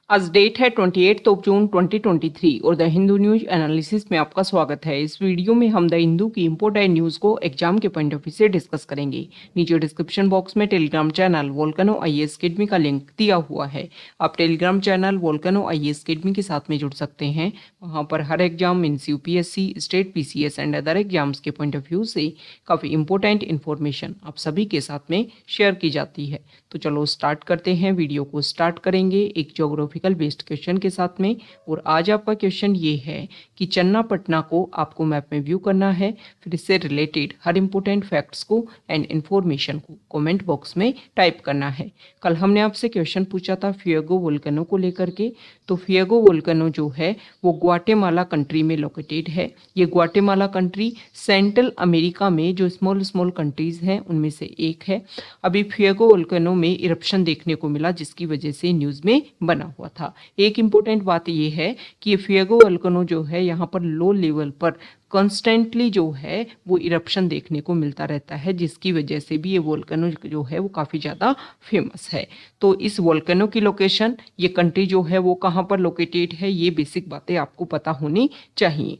आज डेट है 28 जून 2023 और द हिंदू न्यूज एनालिसिस में आपका स्वागत है। इस वीडियो में हम द हिंदू की इंपोर्टेंट न्यूज़ को एग्जाम के पॉइंट ऑफ व्यू से डिस्कस करेंगे। नीचे डिस्क्रिप्शन बॉक्स में Telegram channel Volcano IAS academy का लिंक दिया हुआ है। आप Telegram channel Volcano IAS academy के साथ में जुड़ सकते हैं। वहाँ पर हर exam means UPSC, state PCS and other exams के पॉइंट ऑफ व्यू से काफ़ी इंपॉर्टेंट इन्फॉर्मेशन आप सभी के साथ में शेयर की जाती है। तो चलो स्टार्ट करते हैं। वीडियो को स्टार्ट करेंगे एक ज्योग्राफिकल बेस्ड क्वेश्चन के साथ में। और आज आपका क्वेश्चन ये है कि चन्नापटना को आपको मैप में व्यू करना है, फिर इससे रिलेटेड हर इंपॉर्टेंट फैक्ट्स को एंड इन्फॉर्मेशन को कमेंट बॉक्स में टाइप करना है। कल हमने आपसे क्वेश्चन पूछा था फिएगो वोल्केनो को लेकर के। तो फिएगो वोल्केनो जो है वो ग्वाटेमाला कंट्री में लोकेटेड है। ये ग्वाटेमाला कंट्री सेंट्रल अमेरिका में जो स्मॉल स्मॉल कंट्रीज हैं उनमें से एक है। अभी फिएगो वोल्केनो में इरप्शन देखने को मिला जिसकी वजह से न्यूज़ में बना हुआ था। एक इम्पोर्टेंट बात यह है कि ये फिएगो वोल्केनो जो है यहाँ पर लो लेवल पर कॉन्स्टेंटली जो है वो इरप्शन देखने को मिलता रहता है, जिसकी वजह से भी ये वोल्केनो जो है वो काफ़ी ज़्यादा फेमस है। तो इस वोल्केनो की लोकेशन, ये कंट्री जो है वो कहाँ पर लोकेटेड है, ये बेसिक बातें आपको पता होनी चाहिए।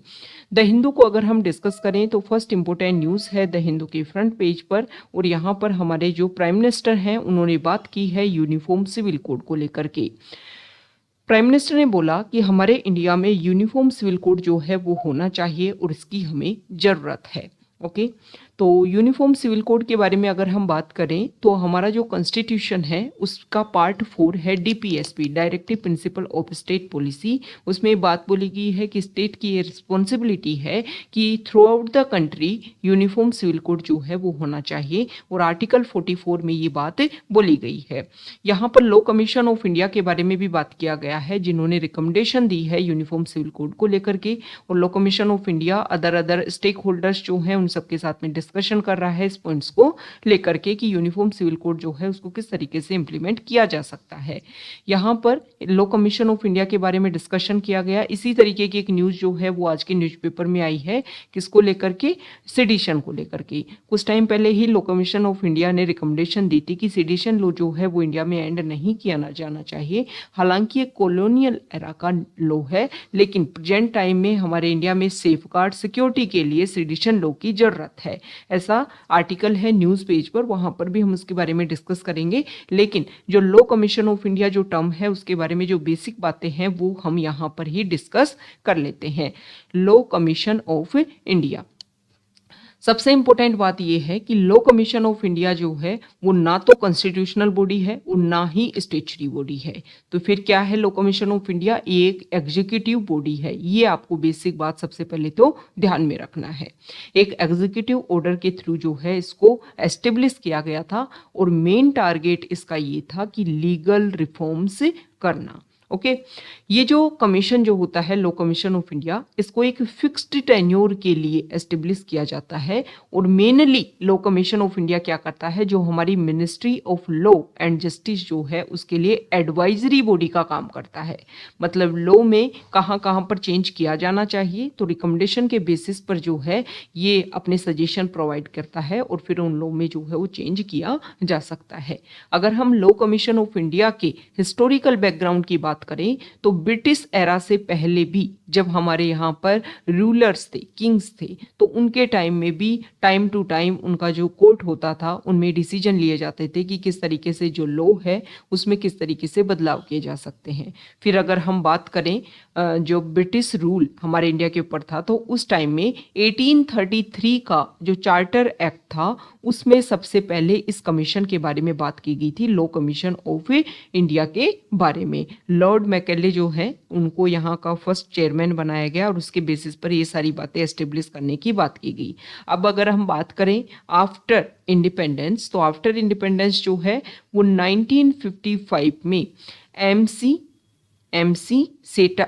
द हिंदू को अगर हम डिस्कस करें तो फर्स्ट इंपॉर्टेंट न्यूज़ है द हिंदू के फ्रंट पेज पर, और यहाँ पर हमारे जो प्राइम मिनिस्टर हैं उन्होंने बात की है यूनिफॉर्म सिविल कोड को लेकर के। प्राइम मिनिस्टर ने बोला कि हमारे इंडिया में यूनिफॉर्म सिविल कोड जो है वो होना चाहिए और इसकी हमें ज़रूरत है। ओके, तो यूनिफॉर्म सिविल कोड के बारे में अगर हम बात करें तो हमारा जो कॉन्स्टिट्यूशन है उसका पार्ट 4 है DPSP, directive principle of state policy. उसमें बात बोली गई है कि स्टेट की ये रिस्पॉन्सिबिलिटी है कि throughout the country uniform civil code जो है वो होना चाहिए, और आर्टिकल 44 में ये बात बोली गई है। यहाँ पर लॉ कमीशन ऑफ इंडिया के बारे में भी बात किया गया है, जिन्होंने रिकमेंडेशन दी है यूनिफॉर्म सिविल कोड को लेकर के। और law commission of India other stakeholders जो हैं उन सबके साथ में डिस्कशन कर रहा है इस पॉइंट्स को लेकर के कि यूनिफॉर्म सिविल कोड जो है उसको किस तरीके से इंप्लीमेंट किया जा सकता है। यहाँ पर लॉ कमीशन ऑफ इंडिया के बारे में डिस्कशन किया गया। इसी तरीके की एक न्यूज़ जो है वो आज के न्यूज़पेपर में आई है, किसको लेकर के, सेडिशन को लेकर के। कुछ टाइम पहले ही लॉ कमीशन ऑफ इंडिया ने रिकमेंडेशन दी थी कि सेडिशन लॉ जो है वो इंडिया में एंड नहीं किया जाना चाहिए। हालांकि एक कॉलोनियल एरा का लॉ है, लेकिन प्रेजेंट टाइम में हमारे इंडिया में सेफगार्ड सिक्योरिटी के लिए सेडिशन लॉ की जरूरत है। ऐसा आर्टिकल है न्यूज़ पेज पर, वहां पर भी हम उसके बारे में डिस्कस करेंगे। लेकिन जो लॉ कमीशन ऑफ इंडिया जो टर्म है उसके बारे में जो बेसिक बातें हैं वो हम यहां पर ही डिस्कस कर लेते हैं। लॉ कमीशन ऑफ इंडिया, सबसे इंपॉर्टेंट बात यह है कि लॉ कमीशन ऑफ इंडिया जो है वो ना तो कॉन्स्टिट्यूशनल बॉडी है और ना ही स्टेचुरी बॉडी है। तो फिर क्या है लॉ कमीशन ऑफ इंडिया? ये एक एग्जीक्यूटिव बॉडी है। ये आपको बेसिक बात सबसे पहले तो ध्यान में रखना है। एक एग्जीक्यूटिव ऑर्डर के थ्रू जो है इसको एस्टेब्लिश किया गया था, और मेन टारगेट इसका ये था कि लीगल रिफॉर्म्स करना। ओके, ये जो कमीशन जो होता है लॉ कमीशन ऑफ इंडिया, इसको एक फिक्स्ड टेन्योर के लिए एस्टेब्लिश किया जाता है। और mainly law commission of India क्या करता है, जो हमारी ministry of law and justice जो है उसके लिए एडवाइजरी बॉडी का काम करता है। मतलब लॉ में कहाँ कहाँ पर चेंज किया जाना चाहिए, तो रिकमेंडेशन के बेसिस पर जो है ये अपने सजेशन प्रोवाइड करता है, और फिर उन लॉ में जो है वो चेंज किया जा सकता है। अगर हम लॉ कमीशन ऑफ इंडिया के हिस्टोरिकल बैकग्राउंड की बात करें तो ब्रिटिश एरा से पहले भी जब हमारे यहाँ पर रूलर्स थे, किंग्स थे, तो उनके टाइम में भी टाइम टू टाइम उनका जो कोर्ट होता था उनमें डिसीजन लिए जाते थे कि किस तरीके से जो लॉ है उसमें किस तरीके से बदलाव किए जा सकते हैं। फिर अगर हम बात करें जो ब्रिटिश रूल हमारे इंडिया के ऊपर था, तो उस टाइम में 1833 का जो चार्टर एक्ट था उसमें सबसे पहले इस कमीशन के बारे में बात की गई थी, लॉ कमीशन ऑफ इंडिया के बारे में। लॉर्ड मैकेले जो है उनको यहाँ का फर्स्ट चेयरमैन बनाया गया, और उसके बेसिस पर ये सारी बातें एस्टेब्लिश करने की बात की गई। अब अगर हम बात करें आफ्टर इंडिपेंडेंस, तो आफ्टर इंडिपेंडेंस जो है वो 1955 में एमसी सेटा,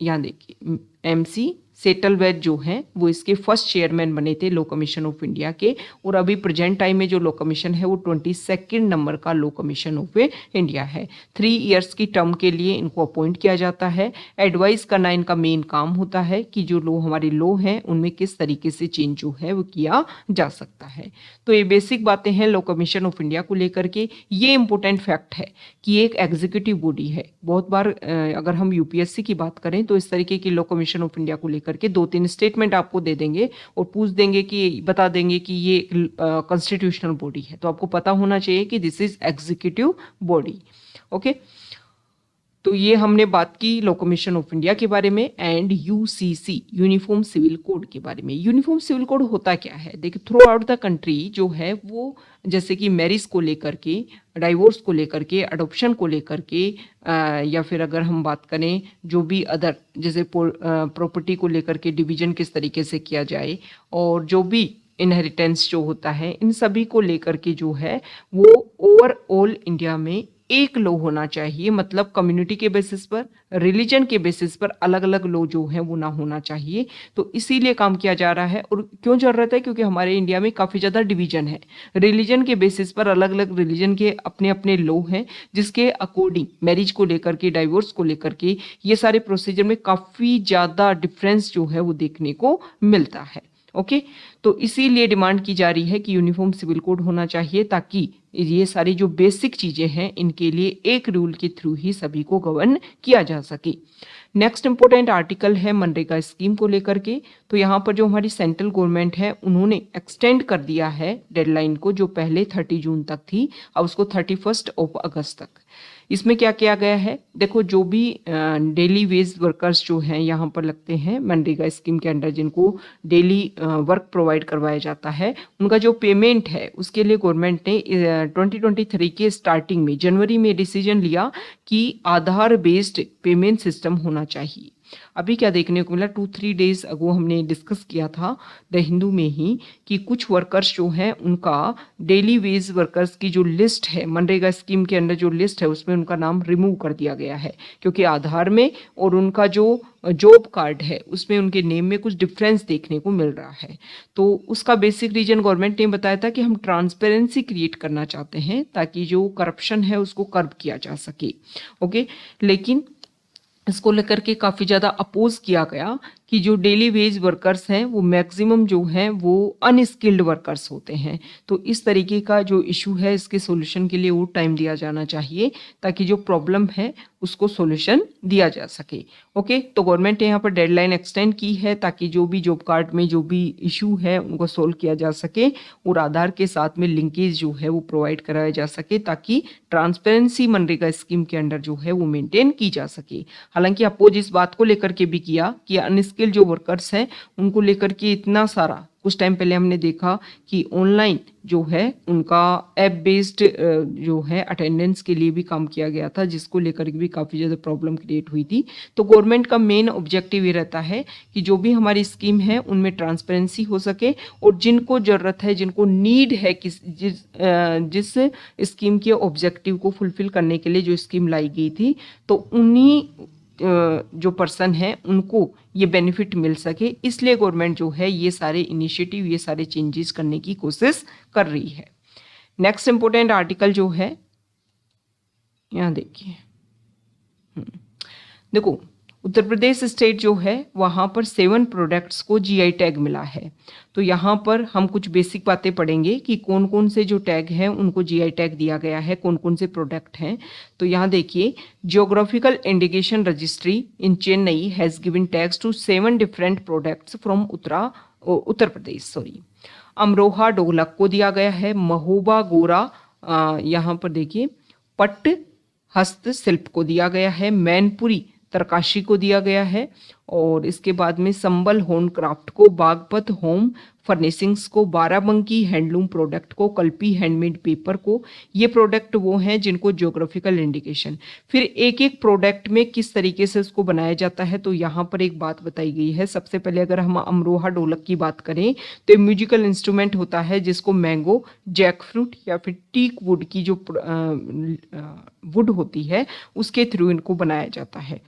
यहाँ देखिए एमसी सेटलवेज जो हैं वो इसके फर्स्ट चेयरमैन बने थे लॉ कमीशन ऑफ इंडिया के, और अभी प्रेजेंट टाइम में जो लॉ कमीशन है वो 22 नंबर का लॉ कमीशन ऑफ इंडिया है। 3 इयर्स की टर्म के लिए इनको अपॉइंट किया जाता है। एडवाइस करना इनका मेन काम होता है कि जो लॉ हमारे लॉ हैं उनमें किस तरीके से चेंज जो है वो किया जा सकता है। तो ये बेसिक बातें हैं लॉ कमीशन ऑफ इंडिया को लेकर के। ये इंपॉर्टेंट फैक्ट है कि एक एग्जीक्यूटिव बॉडी है। बहुत बार अगर हम यूपीएससी की बात करें तो इस तरीके की लॉ कमीशन ऑफ इंडिया को लेकर के 2-3 स्टेटमेंट आपको दे देंगे और पूछ देंगे कि बता देंगे कि ये कॉन्स्टिट्यूशनल बॉडी है, तो आपको पता होना चाहिए कि this is executive body. Okay, तो ये हमने बात की लॉ कमीशन ऑफ इंडिया के बारे में and UCC uniform civil code के बारे में। यूनिफॉर्म सिविल कोड होता क्या है? देखिए, थ्रू आउट द कंट्री जो है वो जैसे कि मैरिज को लेकर के, डाइवोर्स को लेकर के, अडॉप्शन को लेकर के, या फिर अगर हम बात करें जो भी अदर जैसे प्रॉपर्टी को लेकर के डिवीजन किस तरीके से किया जाए, और जो भी इनहेरिटेंस जो होता है, इन सभी को लेकर के जो है वो ओवरऑल इंडिया में एक लॉ होना चाहिए। मतलब कम्युनिटी के बेसिस पर, रिलीजन के बेसिस पर अलग अलग लॉ जो है वो ना होना चाहिए। तो इसीलिए काम किया जा रहा है। और क्यों जरूरत है? क्योंकि हमारे इंडिया में काफ़ी ज़्यादा डिवीजन है। रिलीजन के बेसिस पर अलग अलग रिलीजन के अपने अपने लॉ हैं, जिसके अकॉर्डिंग मैरिज को लेकर के, डाइवोर्स को लेकर के, ये सारे प्रोसीजर में काफ़ी ज़्यादा डिफरेंस जो है वो देखने को मिलता है। ओके, तो इसीलिए डिमांड की जा रही है कि यूनिफॉर्म सिविल कोड होना चाहिए, ताकि ये सारी जो बेसिक चीजें हैं इनके लिए एक रूल के थ्रू ही सभी को गवर्न किया जा सके। नेक्स्ट इंपॉर्टेंट आर्टिकल है मनरेगा स्कीम को लेकर के। तो यहाँ पर जो हमारी सेंट्रल गवर्नमेंट है उन्होंने एक्सटेंड कर दिया है डेडलाइन को, जो पहले 30 जून तक थी, अब उसको 31 अगस्त तक। इसमें क्या किया गया है? देखो, जो भी डेली वेज वर्कर्स जो हैं यहाँ पर लगते हैं मनरेगा स्कीम के अंडर, जिनको डेली वर्क प्रोवाइड करवाया जाता है, उनका जो पेमेंट है उसके लिए गवर्नमेंट ने 2023 के स्टार्टिंग में जनवरी में डिसीजन लिया कि आधार बेस्ड पेमेंट सिस्टम होना चाहिए। अभी क्या देखने को मिला, 2-3 डेज अगो हमने डिस्कस किया था द हिंदू में ही कि कुछ वर्कर्स जो हैं उनका डेली वेज वर्कर्स की जो लिस्ट है मनरेगा स्कीम के अंदर, जो लिस्ट है उसमें उनका नाम रिमूव कर दिया गया है, क्योंकि आधार में और उनका जो जॉब कार्ड है उसमें उनके नेम में कुछ डिफरेंस देखने को मिल रहा है। तो उसका बेसिक रीजन गवर्नमेंट ने बताया था कि हम ट्रांसपेरेंसी क्रिएट करना चाहते हैं ताकि जो करप्शन है उसको कर्ब किया जा सके। ओके, लेकिन इसको लेकर के काफ़ी ज़्यादा अपोज किया गया कि जो डेली वेज वर्कर्स हैं वो मैक्सिमम जो हैं वो अनस्किल्ड वर्कर्स होते हैं। तो इस तरीके का जो इशू है इसके सॉल्यूशन के लिए और टाइम दिया जाना चाहिए, ताकि जो प्रॉब्लम है उसको सॉल्यूशन दिया जा सके। ओके, तो गवर्नमेंट ने यहाँ पर डेडलाइन एक्सटेंड की है ताकि जो भी जॉब कार्ड में जो भी इशू है उनको सोल्व किया जा सके, और आधार के साथ में लिंकेज जो है वो प्रोवाइड कराया जा सके, ताकि ट्रांसपेरेंसी मनरेगा स्कीम के अंडर जो है वो मेंटेन की जा सके। हालांकि अपोज इस बात को लेकर के भी किया कि अनस्किल्ड जो वर्कर्स हैं उनको लेकर के इतना सारा, कुछ टाइम पहले हमने देखा कि ऑनलाइन जो है उनका ऐप बेस्ड जो है अटेंडेंस के लिए भी काम किया गया था, जिसको लेकर के भी काफ़ी ज़्यादा प्रॉब्लम क्रिएट हुई थी। तो गवर्नमेंट का मेन ऑब्जेक्टिव ये रहता है कि जो भी हमारी स्कीम है उनमें ट्रांसपेरेंसी हो सके, और जिनको ज़रूरत है, जिनको नीड है जिस स्कीम के ऑब्जेक्टिव को फुलफिल करने के लिए जो स्कीम लाई गई थी, तो उन्हीं जो पर्सन है उनको ये बेनिफिट मिल सके, इसलिए गवर्नमेंट जो है ये सारे इनिशिएटिव, ये सारे चेंजेस करने की कोशिश कर रही है। नेक्स्ट इंपॉर्टेंट आर्टिकल जो है यहाँ देखिए, देखो उत्तर प्रदेश स्टेट जो है वहाँ पर 7 प्रोडक्ट्स को जीआई टैग मिला है। तो यहाँ पर हम कुछ बेसिक बातें पढ़ेंगे कि कौन कौन से जो टैग हैं उनको जीआई टैग दिया गया है, कौन कौन से प्रोडक्ट हैं। तो यहाँ देखिए, geographical indication registry in Chennai has given tags to 7 different products from Uttar Pradesh. Amroha ढोलक को दिया गया है, महोबा गोरा, यहाँ पर देखिए पट्ट हस्तशिल्प को दिया गया है, मैनपुरी तरकाशी को दिया गया है, और इसके बाद में संबल होम क्राफ्ट को, बागपत होम फर्निशिंग्स को, बाराबंकी हैंडलूम प्रोडक्ट को, कल्पी हैंडमेड पेपर को। ये प्रोडक्ट वो हैं जिनको ज्योग्राफिकल इंडिकेशन। फिर एक एक प्रोडक्ट में किस तरीके से उसको बनाया जाता है, तो यहाँ पर एक बात बताई गई है। सबसे पहले अगर हम अमरोहा ढोलक की बात करें तो म्यूजिकल इंस्ट्रूमेंट होता है जिसको मैंगो, जैक फ्रूट या फिर टीक वुड की जो वुड होती है उसके थ्रू इनको बनाया जाता है।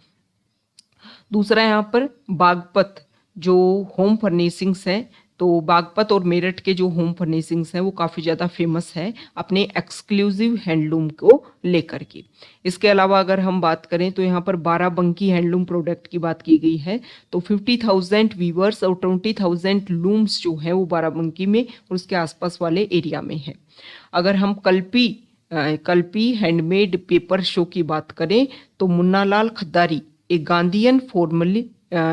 दूसरा यहाँ पर बागपत जो होम फर्निशिंग्स हैं, तो बागपत और मेरठ के जो होम फर्निशिंग्स हैं वो काफ़ी ज़्यादा फेमस है अपने एक्सक्लूसिव हैंडलूम को लेकर के। इसके अलावा अगर हम बात करें तो यहाँ पर बाराबंकी हैंडलूम प्रोडक्ट की बात की गई है। तो 50,000 वीवर्स और 20,000 लूम्स जो हैं वो बाराबंकी में और उसके आसपास वाले एरिया में है। अगर हम कल्पी हैंडमेड पेपर शो की बात करें तो मुन्नालाल खद्दारी, एक Gandhian formally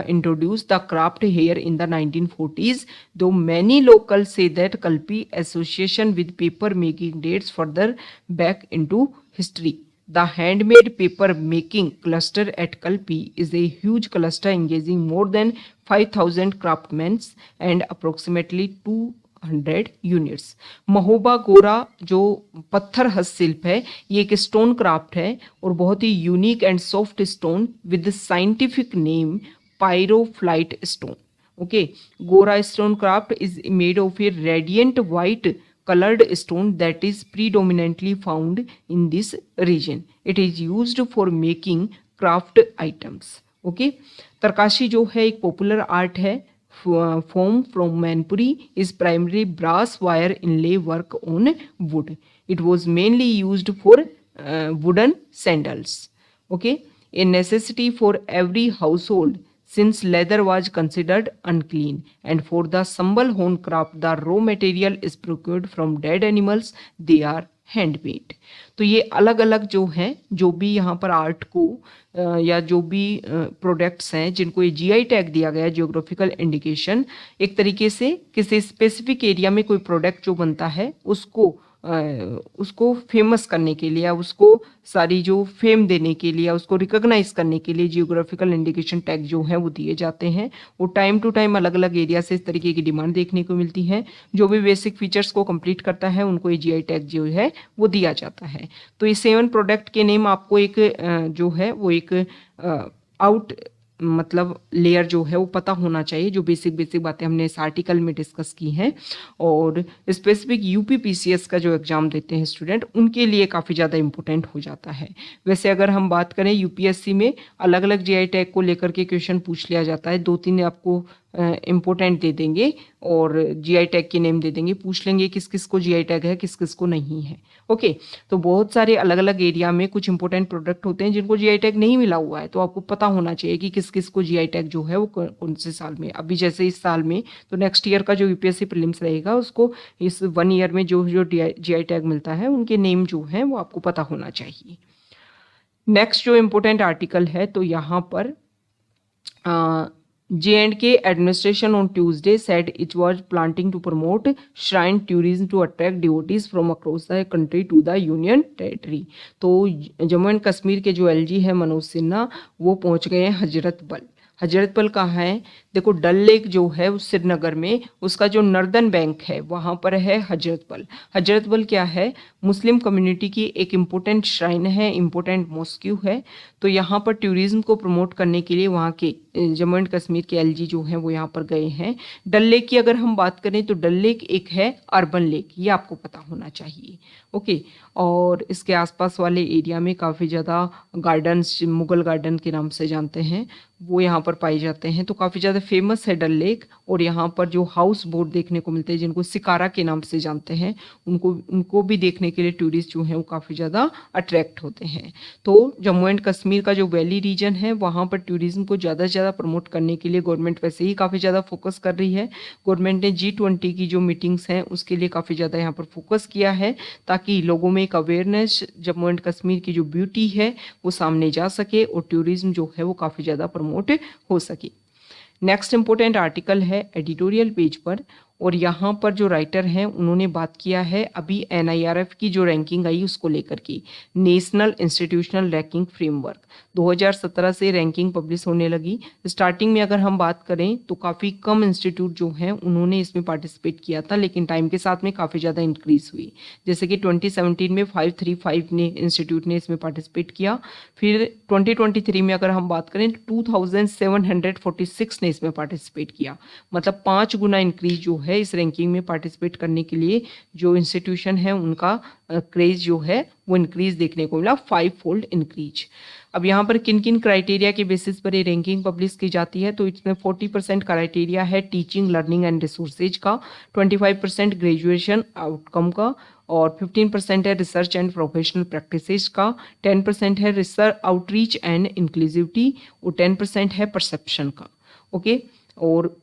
introduced the craft here in the 1940s, though many locals say that Kalpi association with paper making dates further back into history. The handmade paper making cluster at Kalpi is a huge cluster engaging more than 5,000 craftsmen and approximately 200 units. Mahoba गोरा जो पत्थर हस्तशिल्प है, ये एक stone craft है और बहुत ही unique and soft stone with scientific name pyroflight stone. Okay, Gora stone craft is made of a radiant white colored stone that is predominantly found in this region. It is used for making craft items. Okay, तरकाशी जो है एक popular art है। Foam from Manpuri is primarily brass wire inlay work on wood. It was mainly used for wooden sandals. Okay, a necessity for every household since leather was considered unclean, and for the Sambal horn craft the raw material is procured from dead animals. They are handmade. तो ये अलग अलग जो हैं, जो भी यहाँ पर आर्ट को या जो भी प्रोडक्ट्स हैं जिनको ये जीआई टैग दिया गया है, जियोग्राफिकल इंडिकेशन, एक तरीके से किसी स्पेसिफिक एरिया में कोई प्रोडक्ट जो बनता है उसको फेमस करने के लिए या उसको सारी जो फेम देने के लिए या उसको रिकॉग्नाइज करने के लिए जियोग्राफिकल इंडिकेशन टैग जो है वो दिए जाते हैं। वो टाइम टू टाइम अलग अलग एरिया से इस तरीके की डिमांड देखने को मिलती है। जो भी बेसिक फीचर्स को कंप्लीट करता है उनको ये जीआई टैग जो है वो दिया जाता है। तो ये 7 प्रोडक्ट के नेम आपको एक जो है वो एक आउट मतलब लेयर जो है वो पता होना चाहिए। जो बेसिक बातें हमने इस आर्टिकल में डिस्कस की हैं और स्पेसिफिक यूपीपीसीएस का जो एग्ज़ाम देते हैं स्टूडेंट, उनके लिए काफ़ी ज़्यादा इंपॉर्टेंट हो जाता है। वैसे अगर हम बात करें यूपीएससी में अलग अलग जीआई टैग को लेकर के क्वेश्चन पूछ लिया जाता है। 2-3 आपको इम्पोर्टेंट दे देंगे और जीआई टैग के नेम दे देंगे, पूछ लेंगे किस किस को जीआई टैग है, किस किस को नहीं है। ओके, तो बहुत सारे अलग अलग एरिया में कुछ इंपॉर्टेंट प्रोडक्ट होते हैं जिनको जीआई टैग नहीं मिला हुआ है, तो आपको पता होना चाहिए कि किस किस को जीआई टैग जो है वो कौन से साल में। अभी जैसे इस साल में, तो नेक्स्ट ईयर का जो यूपीएससी प्रीलिम्स रहेगा उसको इस 1 ईयर में जो जीआई टैग मिलता है उनके नेम जो है वो आपको पता होना चाहिए। नेक्स्ट जो इम्पोर्टेंट आर्टिकल है, तो यहाँ पर J&K administration on Tuesday said it was planning to promote shrine tourism to attract devotees from across the country to the Union Territory. तो जम्मू एंड कश्मीर के जो एलजी है मनोज सिन्हा, वो पहुंच गए हैं हजरत बल। हजरत बल कहाँ है? देखो, डल लेक जो है उस श्रीनगर में, उसका जो नर्दर्न बैंक है वहाँ पर है हजरत बल। हजरत बल क्या है? मुस्लिम कम्युनिटी की एक इम्पोर्टेंट श्राइन है, इम्पोर्टेंट मॉस्क्यू है। तो यहाँ पर टूरिज्म को प्रमोट करने के लिए वहाँ के जम्मू एंड कश्मीर के एलजी जो हैं वो यहाँ पर गए हैं। डल लेक की अगर हम बात करें तो डल लेक एक है अर्बन लेक, ये आपको पता होना चाहिए। ओके, और इसके आसपास वाले एरिया में काफ़ी ज़्यादा गार्डन्स, मुगल गार्डन के नाम से जानते हैं, वो यहाँ पर पाए जाते हैं। तो काफ़ी ज़्यादा फेमस है डल लेक। और यहाँ पर जो हाउस बोट देखने को मिलते हैं जिनको शिकारा के नाम से जानते हैं, उनको भी देखने के लिए टूरिस्ट जो हैं वो काफ़ी ज़्यादा अट्रैक्ट होते हैं। तो जम्मू एंड कश्मीर का जो वैली रीजन है वहाँ पर टूरिज्म को ज़्यादा से ज़्यादा प्रमोट करने के लिए गवर्नमेंट वैसे ही काफ़ी ज़्यादा फोकस कर रही है। गवर्नमेंट ने G20 की जो मीटिंग्स हैं उसके लिए काफ़ी ज़्यादा यहाँ पर फोकस किया है ताकि लोगों में एक अवेयरनेस, जम्मू एंड कश्मीर की जो ब्यूटी है वो सामने जा सके और टूरिज्म जो है वो काफ़ी ज़्यादा प्रमोट हो सके। नेक्स्ट इंपॉर्टेंट आर्टिकल है एडिटोरियल पेज पर, और यहाँ पर जो राइटर हैं उन्होंने बात किया है अभी NIRF की जो रैंकिंग आई उसको लेकर के। नेशनल इंस्टीट्यूशनल रैंकिंग फ्रेमवर्क 2017 से रैंकिंग पब्लिश होने लगी। स्टार्टिंग में अगर हम बात करें तो काफ़ी कम इंस्टीट्यूट जो हैं उन्होंने इसमें पार्टिसिपेट किया था, लेकिन टाइम के साथ में काफ़ी ज़्यादा इंक्रीज़ हुई। जैसे कि 2017 में 535 ने इंस्टीट्यूट ने इसमें पार्टिसिपेट किया। फिर 2023 में अगर हम बात करें तो 2746 ने इसमें पार्टिसिपेट किया, मतलब 5 गुना इंक्रीज जो है है इस रैंकिंग में पार्टिसिपेट करने के लिए जो इंस्टीट्यूशन है उनका क्रेज जो है वो इंक्रीज देखने को मिला, 5 फोल्ड इंक्रीज। अब यहाँ पर किन किन क्राइटेरिया के बेसिस पर ये रैंकिंग पब्लिश की जाती है, तो इसमें 40% क्राइटेरिया है टीचिंग लर्निंग एंड रिसोर्सेज का, 25% ग्रेजुएशन आउटकम का, और 15% है रिसर्च एंड प्रोफेशनल प्रैक्टिसेस का, 10% है रिसर्च आउटरीच एंड इंक्लूसिविटी, और 10% है परसेप्शन का। ओके, और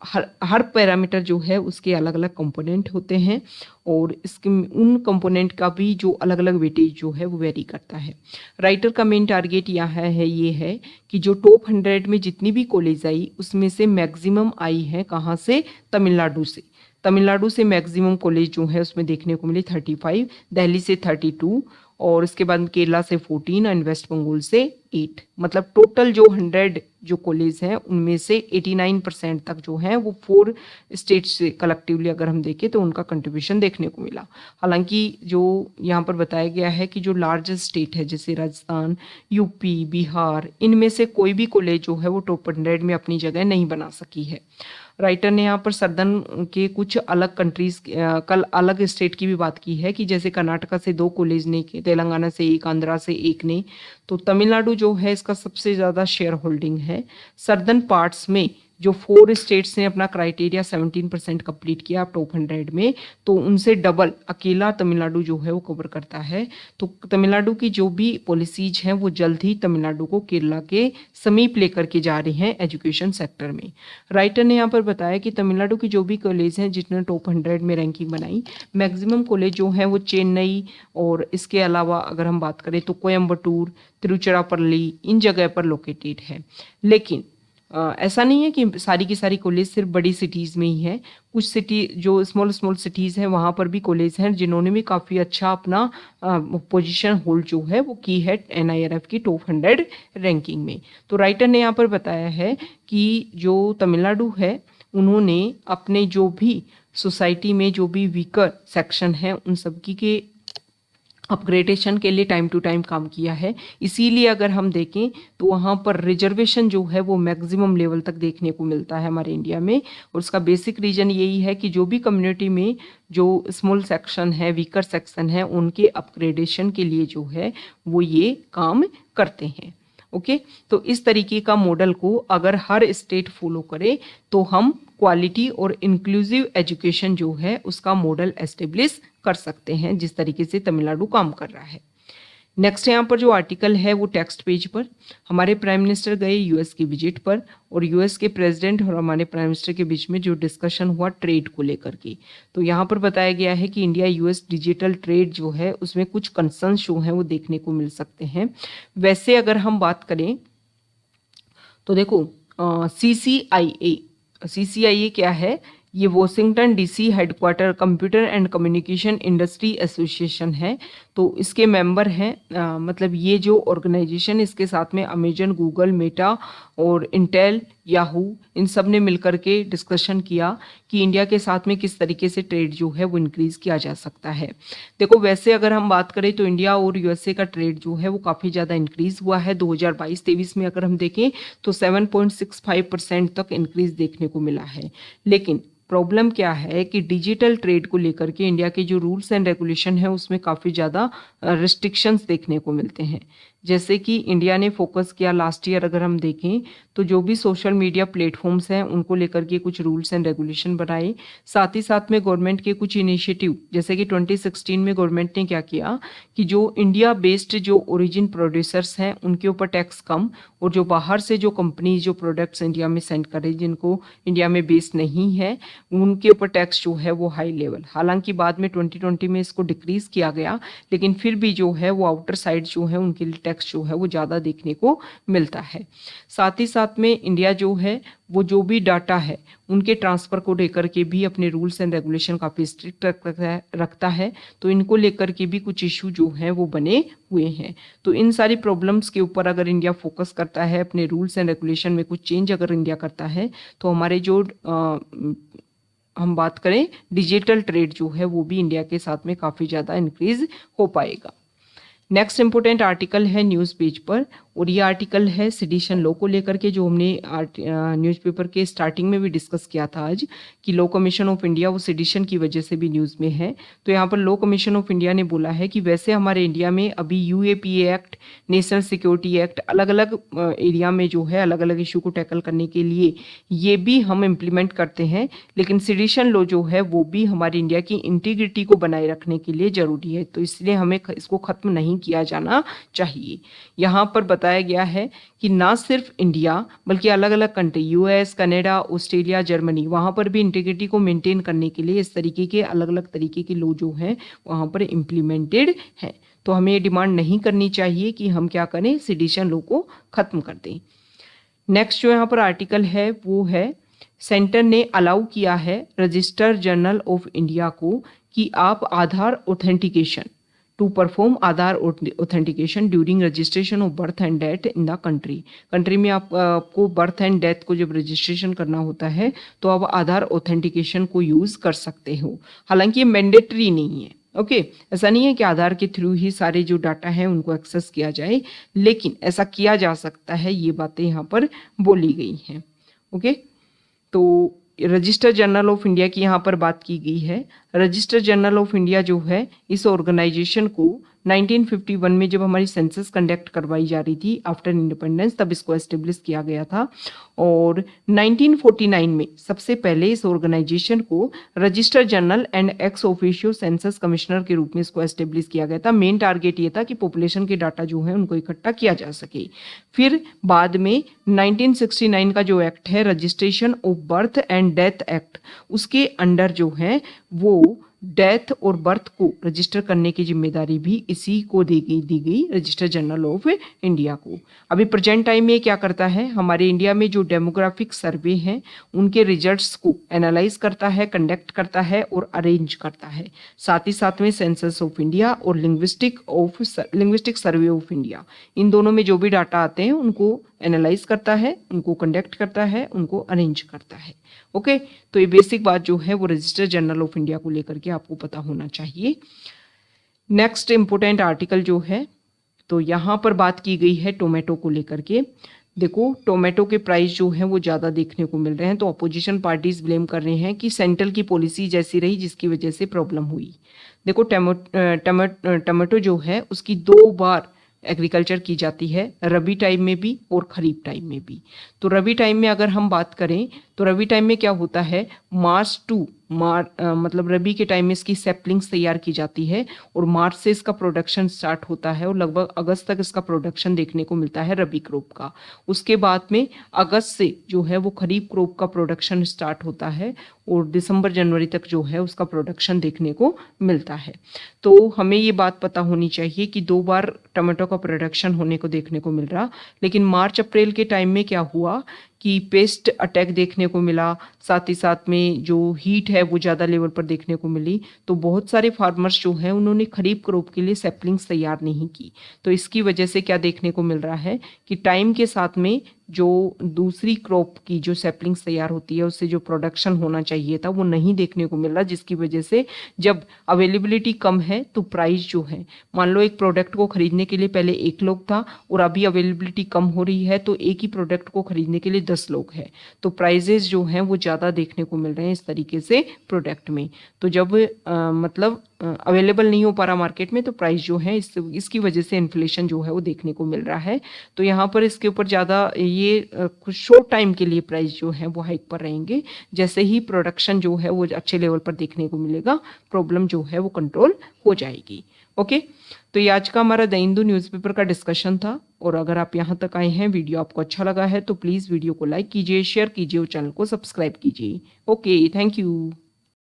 हर पैरामीटर जो है उसके अलग अलग कंपोनेंट होते हैं, और इसके उन कंपोनेंट का भी जो अलग अलग वेटेज जो है वो वेरी करता है। राइटर का मेन टारगेट यहाँ है ये है कि जो टॉप 100 में जितनी भी कॉलेज आई उसमें से मैक्सिमम आई है कहाँ से, तमिलनाडु से। तमिलनाडु से मैक्सिमम कॉलेज जो है उसमें देखने को मिली 35, दिल्ली से 32, और इसके बाद केरला से 14 और वेस्ट बंगाल से 8। मतलब टोटल जो 100 जो कॉलेज हैं उनमें से 89% तक जो है वो 4 स्टेट से कलेक्टिवली अगर हम देखें तो उनका कंट्रीब्यूशन देखने को मिला। हालांकि जो यहाँ पर बताया गया है कि जो लार्जेस्ट स्टेट है जैसे राजस्थान, यूपी, बिहार, इनमें से कोई भी कॉलेज जो है वो टॉप 100 में अपनी जगह नहीं बना सकी है। राइटर ने यहाँ पर सर्दर्न के कुछ अलग कंट्रीज कल अलग स्टेट की भी बात की है कि जैसे कर्नाटका से 2 कॉलेज ने, तेलंगाना से 1, आंध्रा से 1 ने, तो तमिलनाडु जो है इसका सबसे ज़्यादा शेयर होल्डिंग है। सर्दर्न पार्ट्स में जो 4 स्टेट्स ने अपना क्राइटेरिया 17% कंप्लीट किया टॉप 100 में, तो उनसे डबल अकेला तमिलनाडु जो है वो कवर करता है। तो तमिलनाडु की जो भी पॉलिसीज हैं वो जल्द ही तमिलनाडु को केरला के समीप लेकर के जा रही हैं एजुकेशन सेक्टर में। राइटर ने यहाँ पर बताया कि तमिलनाडु की जो भी कॉलेज हैं जिन्होंने टॉप 100 में रैंकिंग बनाई, मैक्सिमम कॉलेज जो हैं वो चेन्नई, और इसके अलावा अगर हम बात करें तो कोयम्बटूर, तिरुचिरापल्ली, इन जगह पर लोकेटेड है। लेकिन ऐसा नहीं है कि सारी की सारी कॉलेज सिर्फ बड़ी सिटीज़ में ही है। कुछ सिटी जो स्मॉल सिटीज़ हैं वहाँ पर भी कॉलेज हैं जिन्होंने भी काफ़ी अच्छा अपना पोजीशन होल्ड जो है वो की है NIRF की टॉप 100 रैंकिंग में। तो राइटर ने यहाँ पर बताया है कि जो तमिलनाडु है उन्होंने अपने जो भी सोसाइटी में जो भी वीकर सेक्शन है उन सबकी के अपग्रेडेशन के लिए टाइम टू टाइम काम किया है। इसीलिए अगर हम देखें तो वहाँ पर रिजर्वेशन जो है वो मैक्सिमम लेवल तक देखने को मिलता है हमारे इंडिया में, और उसका बेसिक रीज़न यही है कि जो भी कम्युनिटी में जो स्मॉल सेक्शन है, वीकर सेक्शन है, उनके अपग्रेडेशन के लिए जो है वो ये काम करते हैं। ओके, तो इस तरीके का मॉडल को अगर हर स्टेट फॉलो करे तो हम क्वालिटी और इंक्लूसिव एजुकेशन जो है उसका मॉडल एस्टेब्लिश कर सकते हैं, जिस तरीके से तमिलनाडु काम कर रहा है। नेक्स्ट यहाँ पर जो आर्टिकल है वो टेक्स्ट पेज पर, हमारे प्राइम मिनिस्टर गए US की विजिट पर, और US के प्रेसिडेंट और हमारे प्राइम मिनिस्टर के बीच में जो डिस्कशन हुआ ट्रेड को लेकर के, तो यहाँ पर बताया गया है कि इंडिया US डिजिटल ट्रेड जो है उसमें कुछ कंसर्न जो हैं वो देखने को मिल सकते हैं। वैसे अगर हम बात करें तो देखो CCIA क्या है, ये Washington DC headquarter computer and communication industry association है। तो इसके मेंबर हैं मतलब ये जो ऑर्गेनाइजेशन, इसके साथ में अमेजन, गूगल, मेटा और इंटेल, याहू, इन सब ने मिलकर के डिस्कशन किया कि इंडिया के साथ में किस तरीके से ट्रेड जो है वो इंक्रीज़ किया जा सकता है। देखो वैसे अगर हम बात करें तो इंडिया और USA का ट्रेड जो है वो काफ़ी ज़्यादा इंक्रीज़ हुआ है। 2022-23 में अगर हम देखें तो 7.65% तक इंक्रीज़ देखने को मिला है। लेकिन प्रॉब्लम क्या है कि डिजिटल ट्रेड को लेकर के इंडिया के जो रूल्स एंड रेगुलेशन है उसमें काफ़ी ज़्यादा रिस्ट्रिक्शंस देखने को मिलते हैं। जैसे कि इंडिया ने फोकस किया लास्ट ईयर अगर हम देखें तो जो भी सोशल मीडिया प्लेटफॉर्म्स हैं उनको लेकर के कुछ रूल्स एंड रेगुलेशन बनाए। साथ ही साथ में गवर्नमेंट के कुछ इनिशिएटिव, जैसे कि 2016 में गवर्नमेंट ने क्या किया कि जो इंडिया बेस्ड जो ओरिजिन प्रोड्यूसर्स हैं उनके ऊपर टैक्स कम, और जो बाहर से जो कंपनीज जो प्रोडक्ट्स इंडिया में सेंड करें जिनको इंडिया में बेस्ड नहीं है उनके ऊपर टैक्स जो है वो हाई लेवल। हालांकि बाद में 2020 में इसको डिक्रीज किया गया, लेकिन फिर भी जो है वो आउटर साइड जो है उनके लिए टैक्स जो है वो ज़्यादा देखने को मिलता है। साथ ही साथ में इंडिया जो है वो जो भी डाटा है उनके ट्रांसफ़र को लेकर के भी अपने रूल्स एंड रेगुलेशन काफ़ी स्ट्रिक्ट रखता है। तो इनको लेकर के भी कुछ इशू जो हैं वो बने हुए हैं। तो इन सारी प्रॉब्लम्स के ऊपर अगर इंडिया फोकस करता है, अपने रूल्स एंड रेगुलेशन में कुछ चेंज अगर इंडिया करता है, तो हमारे जो हम बात करें डिजिटल ट्रेड जो है वो भी इंडिया के साथ में काफ़ी ज़्यादा इंक्रीज हो पाएगा। नेक्स्ट इंपोर्टेंट आर्टिकल है न्यूज़ पेज पर, और ये आर्टिकल है सेडिशन लॉ को लेकर के, जो हमने न्यूज़पेपर के स्टार्टिंग में भी डिस्कस किया था आज कि लॉ कमीशन ऑफ इंडिया वो सेडिशन की वजह से भी न्यूज़ में है। तो यहाँ पर लॉ कमीशन ऑफ इंडिया ने बोला है कि वैसे हमारे इंडिया में अभी UAPA act, national security act, अलग अलग एरिया में जो है अलग अलग इशू को टैकल करने के लिए ये भी हम इम्प्लीमेंट करते हैं, लेकिन सेडिशन लॉ जो है वो भी हमारी इंडिया की इंटीग्रिटी को बनाए रखने के लिए ज़रूरी है, तो इसलिए हमें इसको ख़त्म नहीं किया जाना चाहिए। यहाँ पर बताया गया है कि ना सिर्फ इंडिया बल्कि अलग अलग country, US, Canada, Australia, Germany, वहाँ पर भी इंटीग्रिटी को मेंटेन करने के लिए इस तरीके के अलग अलग तरीके के लॉ जो हैं वहाँ पर इम्प्लीमेंटेड हैं। तो हमें ये डिमांड नहीं करनी चाहिए कि हम क्या करें, सेडिशन लॉ को ख़त्म कर दें। नेक्स्ट जो यहाँ पर आर्टिकल है वो है, सेंटर ने अलाउ किया है रजिस्टर जनरल ऑफ इंडिया को कि आप Aadhaar authentication to perform Aadhaar authentication during registration of birth and death in the country में आपको बर्थ एंड डेथ को जब रजिस्ट्रेशन करना होता है तो आप आधार ऑथेंटिकेशन को यूज़ कर सकते हो। हालांकि ये मैंडेटरी नहीं है, ओके ऐसा नहीं है कि आधार के थ्रू ही सारे जो डाटा हैं उनको एक्सेस किया जाए, लेकिन ऐसा किया जा सकता है, ये बातें यहाँ पर बोली गई हैं। ओके तो रजिस्टर जनरल ऑफ इंडिया की यहाँ पर बात की गई है। रजिस्टर जनरल ऑफ इंडिया जो है इस ऑर्गेनाइजेशन को 1951 में जब हमारी सेंसस कंडक्ट करवाई जा रही थी आफ्टर इंडिपेंडेंस, तब इसको एस्टेब्लिश किया गया था, और 1949 में सबसे पहले इस ऑर्गेनाइजेशन को register general and ex officio census commissioner के रूप में इसको एस्टेब्लिश किया गया था। मेन टारगेट ये था कि पॉपुलेशन के डाटा जो है उनको इकट्ठा किया जा सके। फिर बाद में 1969 का जो एक्ट है registration of birth and death act, उसके अंडर जो है वो डेथ और बर्थ को रजिस्टर करने की जिम्मेदारी भी इसी को दी गई रजिस्टर जनरल ऑफ इंडिया को। अभी प्रेजेंट टाइम में क्या करता है, हमारे इंडिया में जो डेमोग्राफिक सर्वे हैं उनके रिजल्ट्स को एनालाइज करता है, कंडक्ट करता है और अरेंज करता है। साथ ही साथ में सेंसस ऑफ इंडिया और लिंग्विस्टिक सर्वे ऑफ इंडिया, इन दोनों में जो भी डाटा आते हैं उनको एनालाइज करता है, उनको कंडक्ट करता है, उनको अरेंज करता है। ओके तो ये बेसिक बात जो है वो रजिस्टर जनरल ऑफ इंडिया को लेकर के आपको पता होना चाहिए। नेक्स्ट इंपोर्टेंट आर्टिकल जो है, तो यहाँ पर बात की गई है टोमेटो को लेकर के। देखो टोमेटो के प्राइस जो है वो ज़्यादा देखने को मिल रहे हैं, तो अपोजिशन पार्टीज ब्लेम कर रहे हैं कि सेंट्रल की पॉलिसी जैसी रही जिसकी वजह से प्रॉब्लम हुई। देखो टमाटो जो है उसकी 2 बार एग्रीकल्चर की जाती है, रबी टाइम में भी और खरीफ टाइम में भी। तो रबी टाइम में अगर हम बात करें तो रबी टाइम में क्या होता है, मार्च टू मतलब रबी के टाइम में इसकी सैपलिंग्स तैयार की जाती है और मार्च से इसका प्रोडक्शन स्टार्ट होता है और लगभग अगस्त तक इसका प्रोडक्शन देखने को मिलता है रबी क्रॉप का। उसके बाद में अगस्त से जो है वो खरीफ क्रॉप का प्रोडक्शन स्टार्ट होता है और दिसंबर जनवरी तक जो है उसका प्रोडक्शन देखने को मिलता है। तो हमें ये बात पता होनी चाहिए कि 2 बार टमाटो का प्रोडक्शन होने को देखने को मिल रहा, लेकिन मार्च अप्रैल के टाइम में क्या हुआ कि पेस्ट अटैक देखने को मिला, साथ ही साथ में जो हीट है वो ज़्यादा लेवल पर देखने को मिली। तो बहुत सारे फार्मर्स जो हैं उन्होंने खरीफ क्रॉप के लिए सैपलिंग्स तैयार नहीं की। तो इसकी वजह से क्या देखने को मिल रहा है कि टाइम के साथ में जो दूसरी क्रॉप की जो सैपलिंग्स तैयार होती है उससे जो प्रोडक्शन होना चाहिए था वो नहीं देखने को मिल रहा, जिसकी वजह से जब अवेलेबिलिटी कम है तो प्राइस जो है, मान लो एक प्रोडक्ट को खरीदने के लिए पहले 1 लोग था और अभी अवेलेबिलिटी कम हो रही है तो एक ही प्रोडक्ट को खरीदने के लिए 10 लोग हैं, तो प्राइजेस जो हैं वो ज़्यादा देखने को मिल रहे हैं इस तरीके से प्रोडक्ट में। तो जब मतलब अवेलेबल नहीं हो पा रहा मार्केट में तो प्राइस जो है इसकी वजह से इन्फ्लेशन जो है वो देखने को मिल रहा है। तो यहाँ पर इसके ऊपर ज़्यादा ये कुछ शॉर्ट टाइम के लिए प्राइस जो है वो हाइक पर रहेंगे। जैसे ही प्रोडक्शन जो है वो अच्छे लेवल पर देखने को मिलेगा, प्रॉब्लम जो है वो कंट्रोल हो जाएगी। ओके तो ये आज का हमारा द हिंदू न्यूज़पेपर का डिस्कशन था, और अगर आप यहाँ तक आए हैं, वीडियो आपको अच्छा लगा है तो प्लीज़ वीडियो को लाइक कीजिए, शेयर कीजिए और चैनल को सब्सक्राइब कीजिए। Okay thank you.